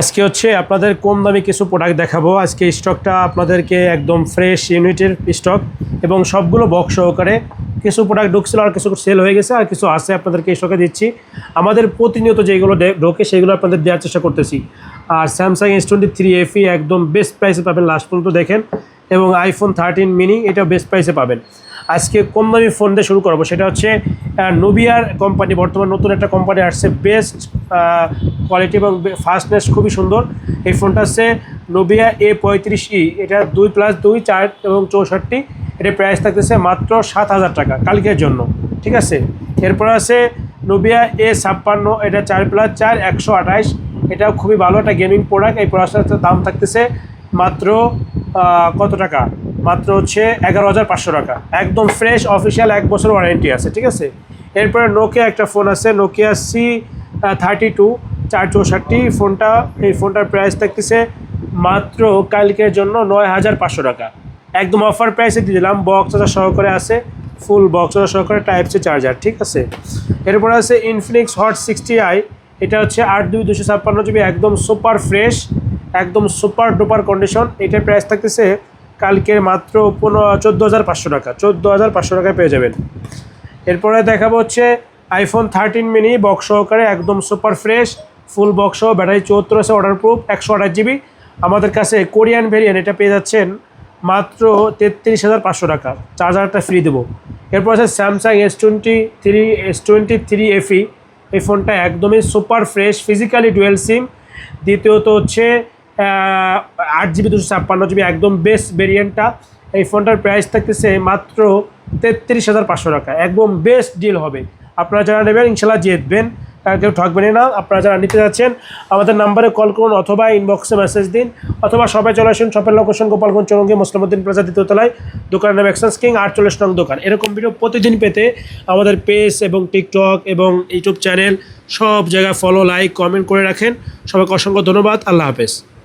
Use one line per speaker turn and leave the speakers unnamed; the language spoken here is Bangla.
আজকে হচ্ছে আপনাদের কম দামি কিছু প্রোডাক্ট দেখাবো। আজকে স্টকটা আপনাদেরকে একদম ফ্রেশ ইউনিটের স্টক এবং সবগুলো বক্স সহকারে। কিছু প্রোডাক্ট ঢুকছিল আর কিছু সেল হয়ে গেছে, আর কিছু আছে আপনাদেরকে স্টকে দিচ্ছি। আমাদের প্রতিনিয়ত যেগুলো ঢোকে সেগুলো আপনাদের দেওয়ার চেষ্টা করতেছি। আর স্যামসাং S23 FE একদম বেস্ট প্রাইসে পাবেন, লাস্ট পর্যন্ত দেখেন। এবং আইফোন 13 মিনি এটা বেস্ট প্রাইসে পাবেন। আজকে কম দামি ফোন দিয়ে শুরু করবো, সেটা হচ্ছে নোভিয়ার কোম্পানি। বর্তমান নতুন একটা কোম্পানি আসছে, বেস্ট কোয়ালিটি এবং ফাস্টনেস খুবই সুন্দর। এই ফোনটা হচ্ছে নোভিয়া A35E, এটা 2+2 4 এবং 64। এটার প্রাইস থাকতেছে মাত্র 7,000 টাকা কালকের জন্য, ঠিক আছে। এরপর আছে নোভিয়া A56, এটা 4+4 128। এটাও খুবই ভালো একটা গেমিং প্রোডাক্ট। এই প্রোডাক্টটার দাম থাকতেছে মাত্র কত টাকা, মাত্র হচ্ছে 11,500 টাকা। একদম ফ্রেশ অফিসিয়াল 1 বছর ওয়ারেন্টি আছে, ঠিক আছে। এরপরে নোকিয়া একটা ফোন আছে, নোকিয়া C32 464 ফোনটা। এই ফোনটার প্রাইস থাকতেছে মাত্র কালকের জন্য 9,500 টাকা। একদম অফার প্রাইসে দিয়ে দিলাম, বক্স চার্জার সহকারে আছে, ফুল বক্স চার্জার সহকারে টাইপ-সি চার্জার, ঠিক আছে। এরপরে আছে ইনফিনিক্স হট 60i, এটা হচ্ছে 8GB 256GB, একদম সুপার ফ্রেশ, একদম সুপার ডুপার কন্ডিশন। এটার প্রাইস থাকতেছে কালকের মাত্র 14,500 টাকা, 14,500 টাকায় পেয়ে যাবেন। এরপরে দেখাবো হচ্ছে আইফোন 13 মিনি বক্স সহকারে, একদম সুপার ফ্রেশ, ফুল বক্স সহ, ব্যাটারি 74 আছে, অর্ডার প্রুফ, 128GB। আমাদের কাছে কোরিয়ান ভেরিয়েন্ট, এটা পেয়ে যাচ্ছেন মাত্র 33,500 টাকা, চার্জারটা ফ্রি দেবো। এরপর আছে স্যামসাং S23 FE। এই ফোনটা একদমই সুপার ফ্রেশ, ফিজিক্যালি ডুয়েল সিম। দ্বিতীয়ত হচ্ছে 8GB 256GB, একদম বেস্ট ভেরিয়েন্টটা। এই ফোনটার প্রাইস থাকতেছে মাত্র 33,500 টাকা, একদম বেস্ট ডিল হবে। আপনারা যারা নেবেন ইনশাল্লাহ জিতবেন, কেউ ঠকবেন না। আপনারা যারা নিতে যাচ্ছেন আমাদের নাম্বারে কল করুন অথবা ইনবক্সে মেসেজ দিন, অথবা সবাই চলে আসুন। শপের লোকেশন গোপালগঞ্জ চৌরঙ্গি মুসলিমউদ্দিন প্লাজা 2য় তলায়, দোকানের নাম এক্সচেঞ্জ কিং 48 নং দোকান। এরকম ভিডিও প্রতিদিন পেতে আমাদের পেজ এবং টিকটক এবং ইউটিউব চ্যানেল সব জায়গায় ফলো, লাইক, কমেন্ট করে রাখেন। সবাইকে অসংখ্য ধন্যবাদ। আল্লাহ হাফেজ।